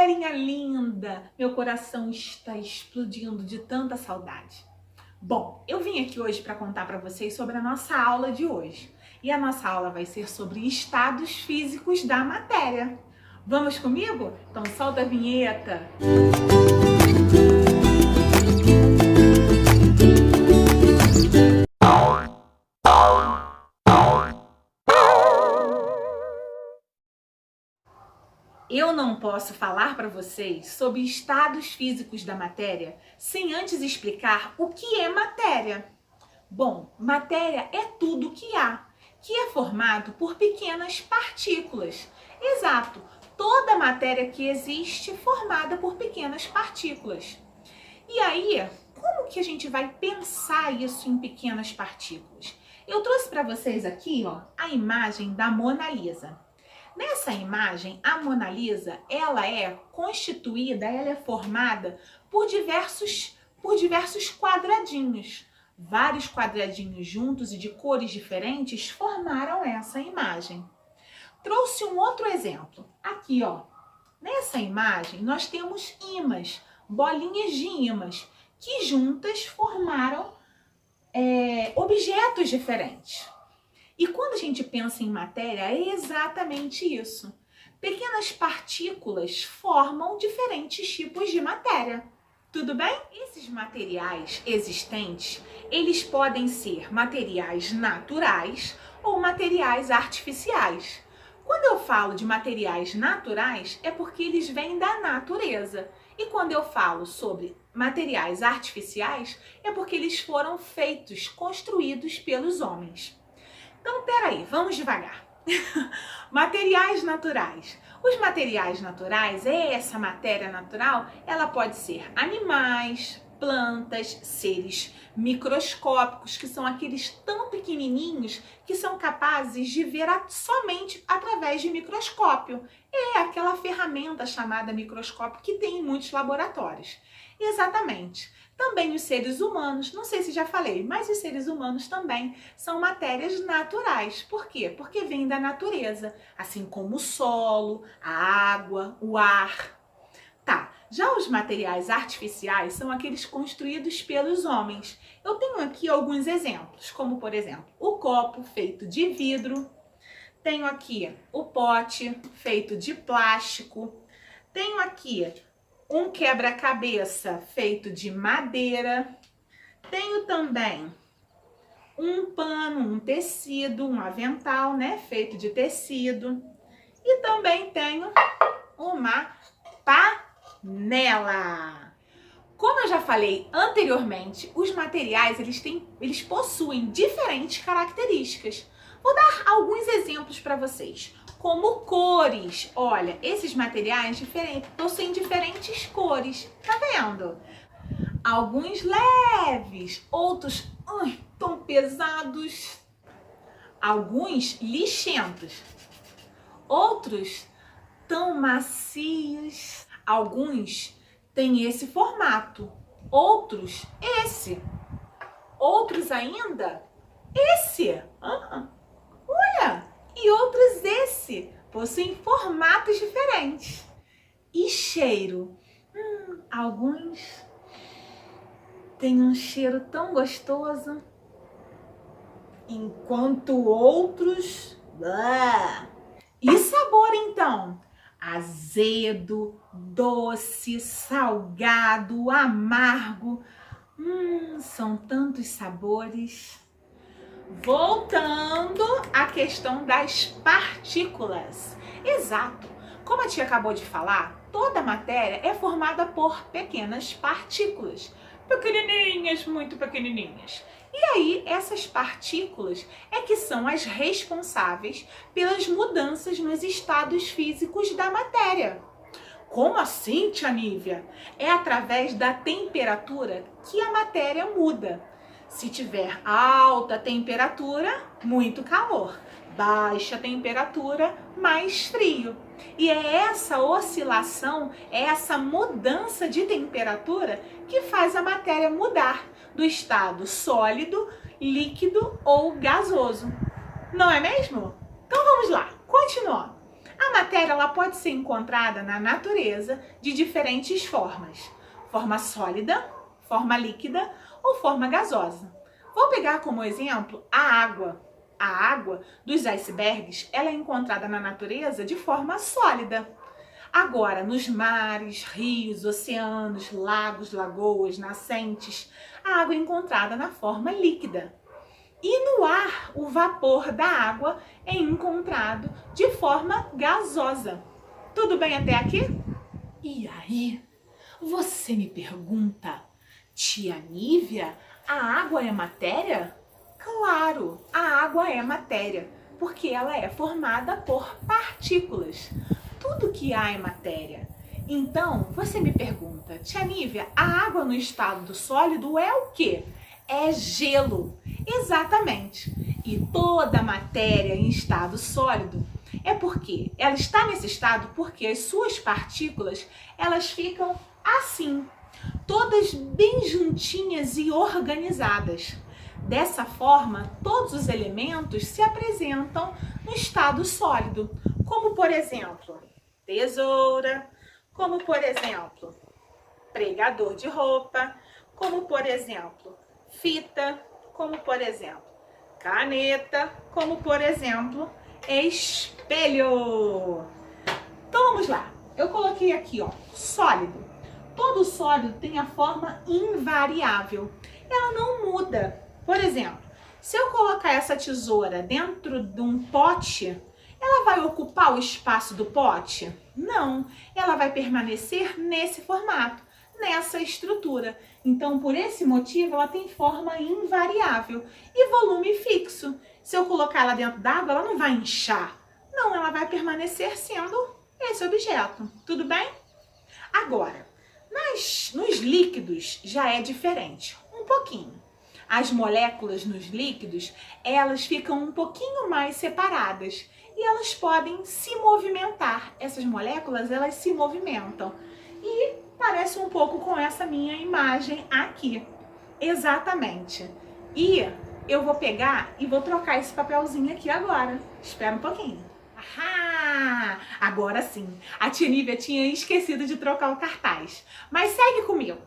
galerinha linda! Meu coração está explodindo de tanta saudade. Bom, eu vim aqui hoje para contar para vocês sobre a nossa aula de hoje. E a nossa aula vai ser sobre estados físicos da matéria. Vamos comigo? Então solta a vinheta! Eu não posso falar para vocês sobre estados físicos da matéria sem antes explicar o que é matéria. Bom, matéria é tudo que há, que é formado por pequenas partículas. Exato, toda matéria que existe é formada por pequenas partículas. E aí, como que a gente vai pensar isso em pequenas partículas? Eu trouxe para vocês aqui, a imagem da Mona Lisa. Nessa imagem, a Mona Lisa, ela é formada por diversos quadradinhos. Vários quadradinhos juntos e de cores diferentes formaram essa imagem. Trouxe um outro exemplo. Aqui, nessa imagem, nós temos ímãs, bolinhas de ímãs, que juntas formaram objetos diferentes. E quando a gente pensa em matéria, é exatamente isso. Pequenas partículas formam diferentes tipos de matéria. Tudo bem? Esses materiais existentes, eles podem ser materiais naturais ou materiais artificiais. Quando eu falo de materiais naturais, é porque eles vêm da natureza. E quando eu falo sobre materiais artificiais, é porque eles foram feitos, construídos pelos homens. Então, peraí, vamos devagar. Materiais naturais. Os materiais naturais, essa matéria natural, ela pode ser animais, plantas, seres microscópicos, que são aqueles tão pequenininhos que são capazes de ver somente através de microscópio. É aquela ferramenta chamada microscópio que tem em muitos laboratórios. Exatamente. Também os seres humanos, não sei se já falei, mas os seres humanos também são matérias naturais. Por quê? Porque vêm da natureza, assim como o solo, a água, o ar. Tá, já os materiais artificiais são aqueles construídos pelos homens. Eu tenho aqui alguns exemplos, como por exemplo, o copo feito de vidro, tenho aqui o pote feito de plástico, tenho aqui um quebra-cabeça feito de madeira, tenho também um pano, um tecido, um avental, feito de tecido, e também tenho uma panela. Como eu já falei anteriormente, os materiais eles possuem diferentes características. Vou dar alguns exemplos para vocês. Como cores. Olha, esses materiais possuem diferentes cores. Tá vendo? Alguns leves, outros tão pesados. Alguns lixentos. Outros tão macios. Alguns têm esse formato. Outros esse. Outros ainda esse. Olha! E outros esse, possuem formatos diferentes. E cheiro? Alguns têm um cheiro tão gostoso, enquanto outros... E sabor, então? Azedo, doce, salgado, amargo. São tantos sabores. Voltando à questão das partículas. Exato. Como a tia acabou de falar, toda matéria é formada por pequenas partículas. Pequenininhas, muito pequenininhas. E aí, essas partículas é que são as responsáveis pelas mudanças nos estados físicos da matéria. Como assim, tia Nívia? É através da temperatura que a matéria muda. Se tiver alta temperatura, muito calor. Baixa temperatura, mais frio. E é essa oscilação, essa mudança de temperatura que faz a matéria mudar do estado sólido, líquido ou gasoso. Não é mesmo? Então vamos lá, continuando. A matéria ela pode ser encontrada na natureza de diferentes formas. Forma sólida, forma líquida ou forma gasosa. Vou pegar como exemplo a água. A água dos icebergs ela é encontrada na natureza de forma sólida. Agora, nos mares, rios, oceanos, lagos, lagoas, nascentes, a água é encontrada na forma líquida. E no ar, o vapor da água é encontrado de forma gasosa. Tudo bem até aqui? E aí, você me pergunta, tia Nívia, a água é matéria? Claro, a água é matéria, porque ela é formada por partículas. Tudo que há é matéria. Então, você me pergunta, tia Nívia, a água no estado sólido é o quê? É gelo. Exatamente. E toda matéria em estado sólido é porque ela está nesse estado porque as suas partículas, elas ficam assim, todas bem juntinhas e organizadas. Dessa forma, todos os elementos se apresentam no estado sólido, como por exemplo, tesoura, como por exemplo, pregador de roupa, como por exemplo, fita, como por exemplo, caneta, como por exemplo, espelho. Então vamos lá, eu coloquei aqui, ó, sólido. Todo sólido tem a forma invariável, ela não muda. Por exemplo, se eu colocar essa tesoura dentro de um pote, ela vai ocupar o espaço do pote? Não, ela vai permanecer nesse formato, nessa estrutura. Então, por esse motivo, ela tem forma invariável e volume fixo. Se eu colocar ela dentro d'água, ela não vai inchar. Não, ela vai permanecer sendo esse objeto. Tudo bem? Agora, nos líquidos já é diferente, um pouquinho. As moléculas nos líquidos, elas ficam um pouquinho mais separadas e elas podem se movimentar. Essas moléculas, elas se movimentam. E parece um pouco com essa minha imagem aqui. Exatamente. E eu vou pegar e vou trocar esse papelzinho aqui agora. Espera um pouquinho. Ahá! Agora sim. A tia Nívia tinha esquecido de trocar o cartaz. Mas segue comigo.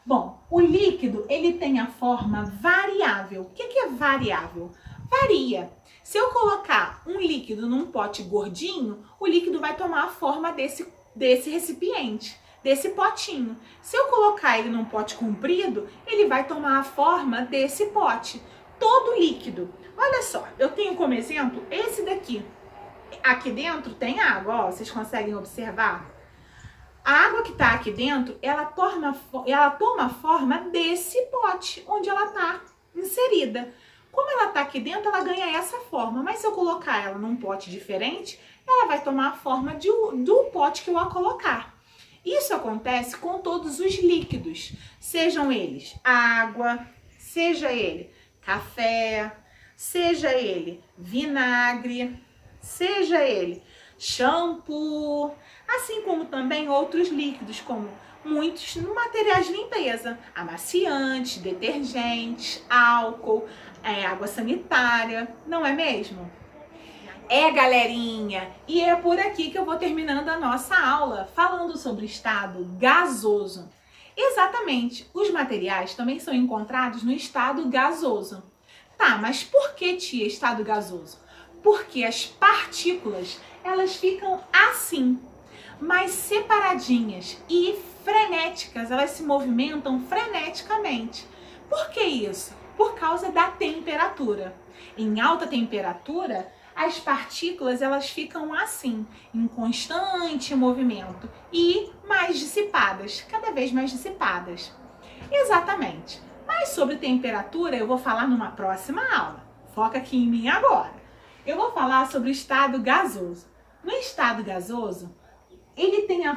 Bom, o líquido, ele tem a forma variável. O que é variável? Varia. Se eu colocar um líquido num pote gordinho, o líquido vai tomar a forma desse recipiente, desse potinho. Se eu colocar ele num pote comprido, ele vai tomar a forma desse pote. Todo líquido. Olha só, eu tenho como exemplo esse daqui. Aqui dentro tem água, ó, vocês conseguem observar? A água que está aqui dentro, ela toma a forma desse pote, onde ela está inserida. Como ela está aqui dentro, ela ganha essa forma. Mas se eu colocar ela num pote diferente, ela vai tomar a forma do pote que eu a colocar. Isso acontece com todos os líquidos, sejam eles água, seja ele café, seja ele vinagre, seja ele shampoo, assim como também outros líquidos, como muitos materiais de limpeza, amaciantes, detergentes, álcool, água sanitária, não é mesmo? É, galerinha, e é por aqui que eu vou terminando a nossa aula, falando sobre o estado gasoso. Exatamente, os materiais também são encontrados no estado gasoso. Tá, mas por que, tia, estado gasoso? Porque as partículas, elas ficam assim, mais separadinhas e frenéticas, elas se movimentam freneticamente. Por que isso? Por causa da temperatura. Em alta temperatura, as partículas elas ficam assim, em constante movimento e mais dissipadas, cada vez mais dissipadas. Exatamente. Mas sobre temperatura eu vou falar numa próxima aula. Foca aqui em mim agora. Eu vou falar sobre o estado gasoso. No estado gasoso,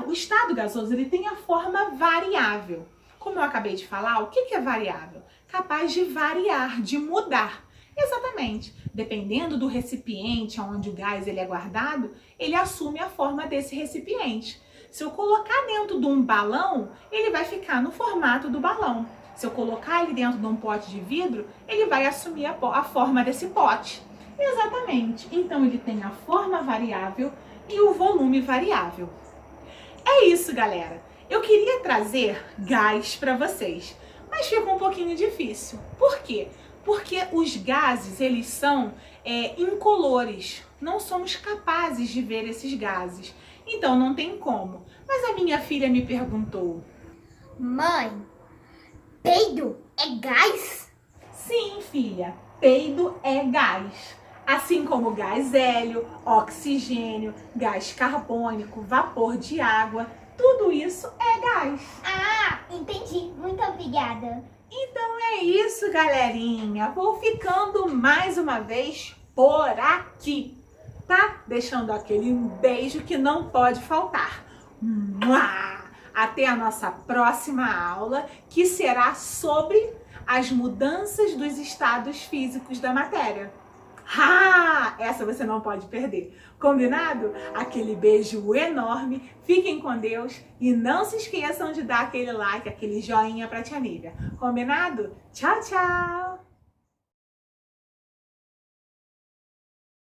o estado gasoso ele tem a forma variável. Como eu acabei de falar, o que é variável? Capaz de variar, de mudar. Exatamente. Dependendo do recipiente onde o gás ele é guardado, ele assume a forma desse recipiente. Se eu colocar dentro de um balão, ele vai ficar no formato do balão. Se eu colocar ele dentro de um pote de vidro, ele vai assumir a forma desse pote. Exatamente. Então, ele tem a forma variável e o volume variável. É isso, galera. Eu queria trazer gás para vocês, mas fica um pouquinho difícil. Por quê? Porque os gases, eles são incolores. Não somos capazes de ver esses gases. Então não tem como. Mas a minha filha me perguntou: Mãe, peido é gás? sim, filha, peido é gás. Assim como gás hélio, oxigênio, gás carbônico, vapor de água, tudo isso é gás. Ah, entendi. Muito obrigada. Então é isso, galerinha. Vou ficando mais uma vez por aqui, tá? Deixando aquele beijo que não pode faltar. Mua! Até a nossa próxima aula, que será sobre as mudanças dos estados físicos da matéria. Ah, essa você não pode perder. Combinado? Aquele beijo enorme, fiquem com Deus e não se esqueçam de dar aquele like, aquele joinha pra tia Nívia. Combinado? Tchau, tchau!